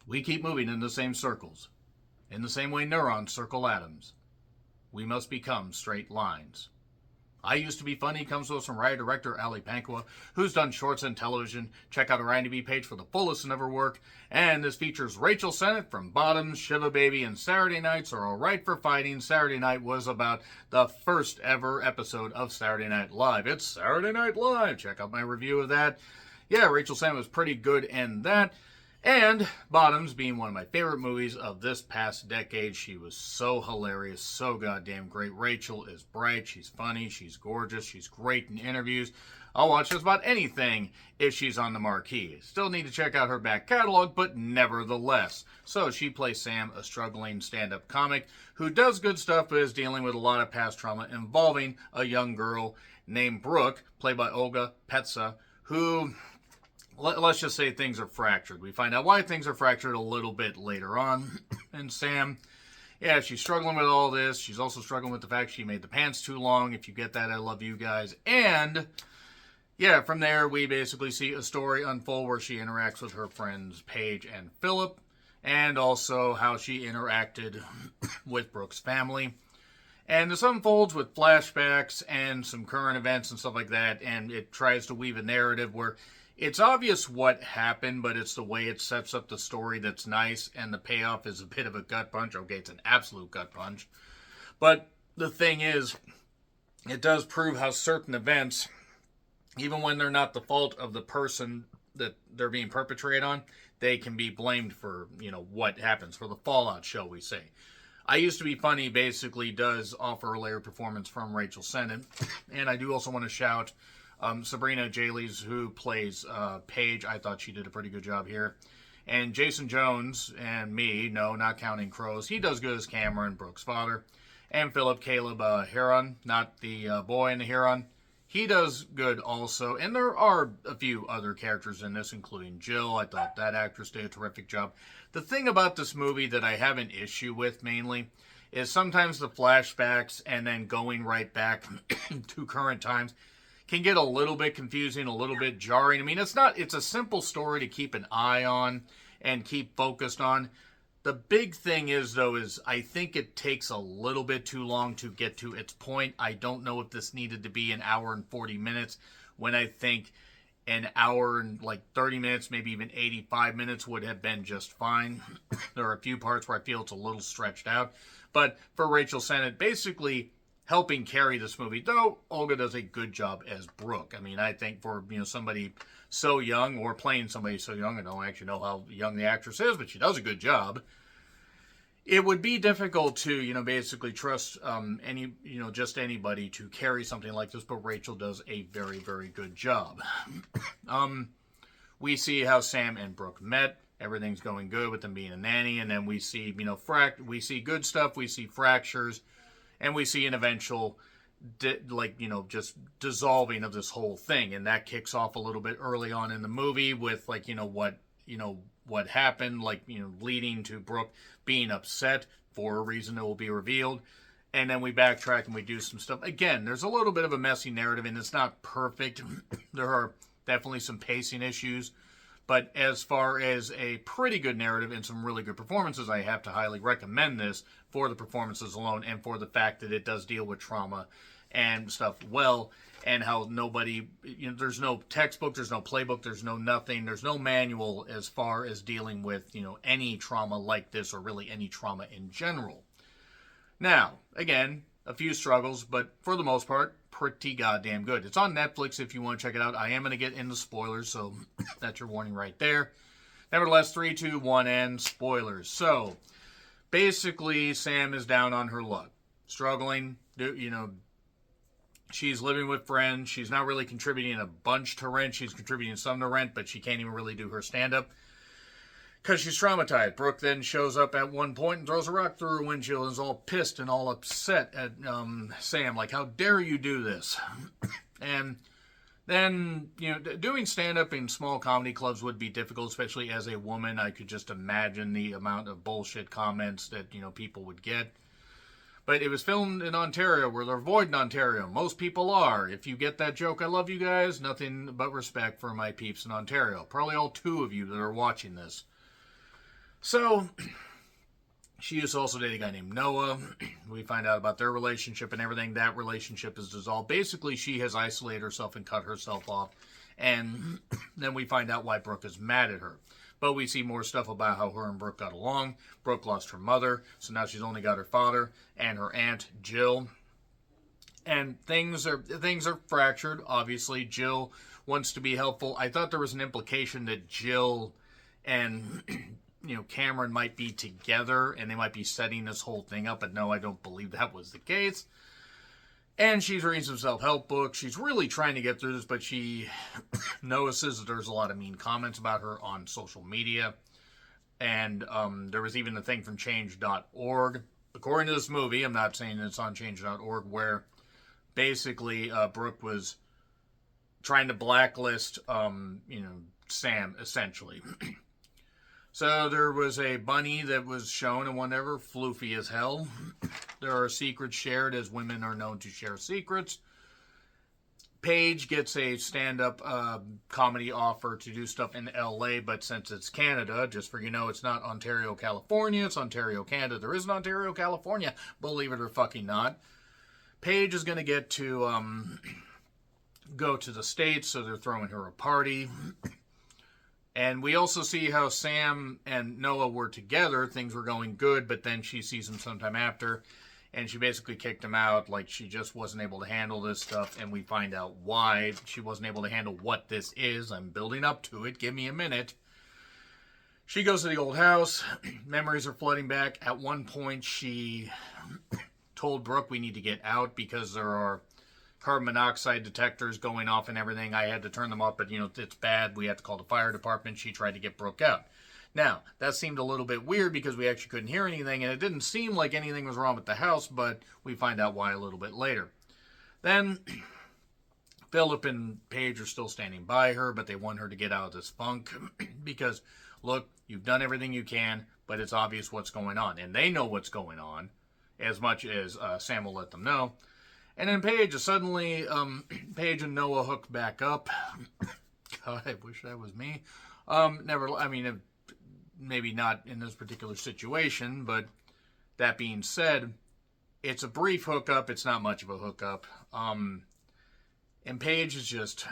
We keep moving in the same circles. In the same way neurons circle atoms. We must become straight lines. I Used to Be Funny comes to us from writer-director Ali Panqua, who's done shorts and television. Check out her IMDb page for the full list of her work. And this features Rachel Sennott from Bottoms, Shiva Baby, and Saturday Nights Are Alright for Fighting. Saturday Night was about the first ever episode of Saturday Night Live. It's Saturday Night Live. Check out my review of that. Yeah, Rachel Sennott was pretty good in that. And Bottoms being one of my favorite movies of this past decade. She was so hilarious, so goddamn great. Rachel is bright, she's funny, she's gorgeous, she's great in interviews. I'll watch just about anything if she's on the marquee. Still need to check out her back catalog, but nevertheless. So she plays Sam, a struggling stand-up comic who does good stuff but is dealing with a lot of past trauma involving a young girl named Brooke, played by Olga Petsa, who... let's just say things are fractured. We find out why things are fractured a little bit later on. And Sam, yeah, she's struggling with all this. She's also struggling with the fact she made the pants too long. If you get that, I love you guys. And, yeah, from there, we basically see a story unfold where she interacts with her friends Paige and Philip. And also how she interacted with Brooke's family. And this unfolds with flashbacks and some current events and stuff like that. And it tries to weave a narrative where... it's obvious what happened, but it's the way it sets up the story that's nice, and the payoff is a bit of a gut punch. Okay, it's an absolute gut punch. But the thing is, it does prove how certain events, even when they're not the fault of the person that they're being perpetrated on, they can be blamed for, what happens, for the fallout, shall we say. I Used to Be Funny basically does offer a layered performance from Rachel Sennott, and I do also want to shout... Sabrina Jalys, who plays Paige, I thought she did a pretty good job here. And Jason Jones and me, no, not counting Crows, he does good as Cameron, Brooke's father. And Philip Caleb Heron, not the boy in the Heron, he does good also. And there are a few other characters in this, including Jill. I thought that actress did a terrific job. The thing about this movie that I have an issue with mainly is sometimes the flashbacks and then going right back to current times can get a little bit confusing, a little bit jarring. I mean, it's a simple story to keep an eye on and keep focused on. The big thing is, though, is I think it takes a little bit too long to get to its point. I don't know if this needed to be an hour and 40 minutes when I think an hour and 30 minutes, maybe even 85 minutes would have been just fine. There are a few parts where I feel it's a little stretched out. But for Rachel Sennott, basically... helping carry this movie, though Olga does a good job as Brooke. I mean, I think for somebody so young, or playing somebody so young, I don't actually know how young the actress is, but she does a good job. It would be difficult to, basically trust just anybody to carry something like this, but Rachel does a very, very good job. We see how Sam and Brooke met. Everything's going good with them being a nanny, and then we see, we see good stuff, we see fractures. And we see an eventual, just dissolving of this whole thing. And that kicks off a little bit early on in the movie with, what happened, leading to Brooke being upset for a reason that will be revealed. And then we backtrack and we do some stuff. Again, there's a little bit of a messy narrative, and it's not perfect. There are definitely some pacing issues. But as far as a pretty good narrative and some really good performances, I have to highly recommend this for the performances alone and for the fact that it does deal with trauma and stuff well, and how nobody, there's no textbook, there's no playbook, there's no nothing, there's no manual as far as dealing with, any trauma like this or really any trauma in general. Now, again, a few struggles, but for the most part, pretty goddamn good. It's on Netflix if you want to check it out. I am going to get into spoilers, so that's your warning right there. Nevertheless, 3, 2, 1, and spoilers. So, basically, Sam is down on her luck. Struggling, she's living with friends. She's not really contributing a bunch to rent. She's contributing some to rent, but she can't even really do her stand-up because she's traumatized. Brooke then shows up at one point and throws a rock through her windshield and is all pissed and all upset at Sam. Like, how dare you do this? And then, doing stand-up in small comedy clubs would be difficult, especially as a woman. I could just imagine the amount of bullshit comments that, people would get. But it was filmed in Ontario, where they're avoiding Ontario. Most people are. If you get that joke, I love you guys. Nothing but respect for my peeps in Ontario. Probably all 2 of you that are watching this. So she used to also date a guy named Noah. We find out about their relationship and everything. That relationship is dissolved. Basically, she has isolated herself and cut herself off. And then we find out why Brooke is mad at her. But we see more stuff about how her and Brooke got along. Brooke lost her mother, so now she's only got her father and her aunt, Jill. And things are fractured. Obviously, Jill wants to be helpful. I thought there was an implication that Jill and Cameron might be together and they might be setting this whole thing up, but no, I don't believe that was the case. And she's reading some self-help books. She's really trying to get through this, but she notices that there's a lot of mean comments about her on social media. And there was even a thing from change.org. According to this movie, I'm not saying it's on change.org, where basically Brooke was trying to blacklist, Sam, essentially. So there was a bunny that was shown and whatever, floofy as hell. There are secrets shared, as women are known to share secrets. Paige gets a stand-up comedy offer to do stuff in LA, but since it's Canada, just for it's not Ontario, California, it's Ontario, Canada. There is an Ontario, California, believe it or fucking not. Paige is going to get to go to the States, so they're throwing her a party. And we also see how Sam and Noah were together. Things were going good, but then she sees him sometime after, and she basically kicked him out. Like, she just wasn't able to handle this stuff, and we find out why she wasn't able to handle what this is. I'm building up to it. Give me a minute. She goes to the old house. Memories are flooding back. At one point, she told Brooke, we need to get out because there are carbon monoxide detectors going off and everything. I had to turn them off, but it's bad. We had to call the fire department. She tried to get Brooke out. Now, that seemed a little bit weird because we actually couldn't hear anything, and it didn't seem like anything was wrong with the house, but we find out why a little bit later. Then Philip and Paige are still standing by her, but they want her to get out of this funk because, look, you've done everything you can, but it's obvious what's going on. And they know what's going on, as much as Sam will let them know. And then Paige suddenly, Paige and Noah hook back up. God, I wish that was me. Maybe not in this particular situation, but that being said, it's a brief hookup. It's not much of a hookup. And Paige is just,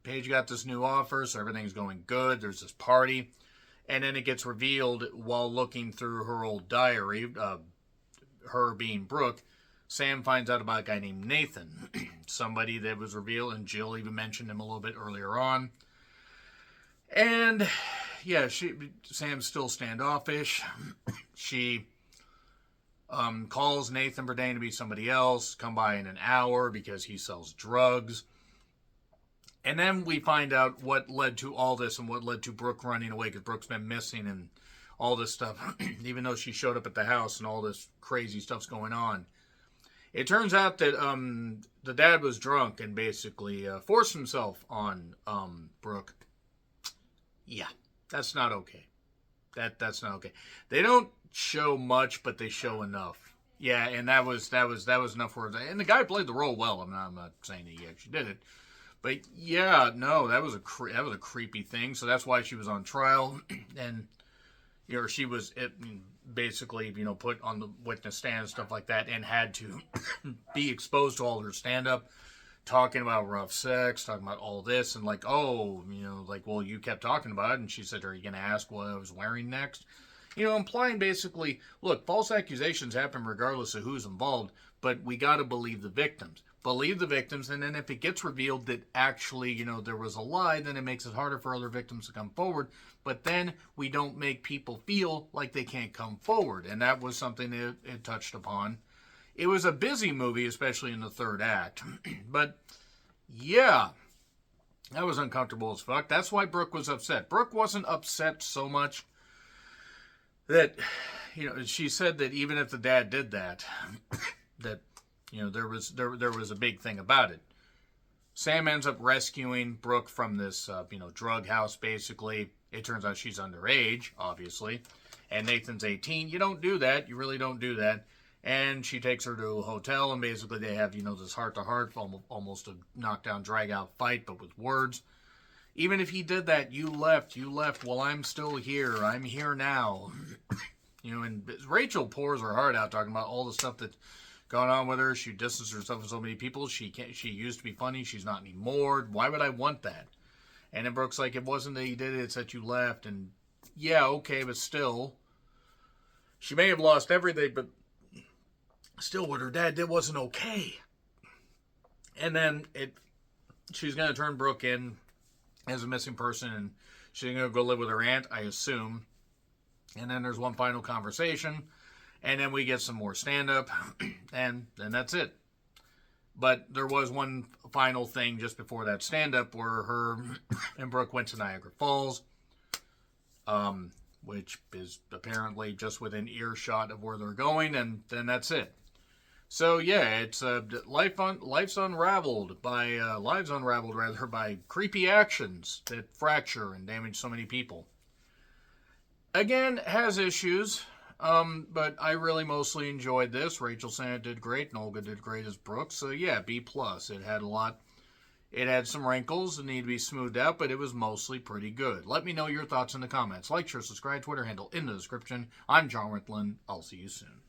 Paige got this new offer, so everything's going good. There's this party. And then it gets revealed while looking through her old diary, her being Brooke, Sam finds out about a guy named Nathan, somebody that was revealed, and Jill even mentioned him a little bit earlier on. And yeah, Sam's still standoffish. She calls Nathan pretending to be somebody else, come by in an hour because he sells drugs. And then we find out what led to all this and what led to Brooke running away, because Brooke's been missing and all this stuff, even though she showed up at the house and all this crazy stuff's going on. It turns out that the dad was drunk and basically forced himself on Brooke. Yeah, that's not okay. That's not okay. They don't show much, but they show enough. Yeah, and that was enough for her. And the guy played the role well. I'm not saying that he actually did it, but yeah, no, that was a creepy thing. So that's why she was on trial, and she was basically put on the witness stand and stuff like that, and had to be exposed to all her stand-up, talking about rough sex, talking about all this, and well, you kept talking about it, and she said, are you going to ask what I was wearing next? Implying basically, look, false accusations happen regardless of who's involved, but we got to believe the victims. Believe the victims, and then if it gets revealed that actually, there was a lie, then it makes it harder for other victims to come forward. But then we don't make people feel like they can't come forward, and that was something that it touched upon. It was a busy movie, especially in the third act. But, yeah, that was uncomfortable as fuck. That's why Brooke was upset. Brooke wasn't upset so much that, she said that even if the dad did that, that, there was a big thing about it. Sam ends up rescuing Brooke from this, drug house, basically. It turns out she's underage, obviously. And Nathan's 18. You don't do that. You really don't do that. And she takes her to a hotel, and basically they have, this heart-to-heart, almost a knockdown, drag-out fight, but with words. Even if he did that, you left. Well, I'm still here. I'm here now. And Rachel pours her heart out talking about all the stuff that's going on with her. She distanced herself from so many people. She used to be funny. She's not anymore. Why would I want that? And then Brooke's like, it wasn't that you did it. It's that you left. And yeah, okay, but still. She may have lost everything, but still what her dad did wasn't okay. And then she's going to turn Brooke in as a missing person, and she's going to go live with her aunt, I assume. And then there's one final conversation, and then we get some more stand-up, and then that's it. But there was one final thing just before that stand-up where her and Brooke went to Niagara Falls, which is apparently just within earshot of where they're going, and then that's it. So yeah, it's Lives Unraveled by creepy actions that fracture and damage so many people. Again, has issues, but I really mostly enjoyed this. Rachel Sennott did great, and Olga did great as Brooke. So yeah, B+. It had some wrinkles that need to be smoothed out, but it was mostly pretty good. Let me know your thoughts in the comments. Like, share, subscribe, Twitter handle in the description. I'm John Ritlin. I'll see you soon.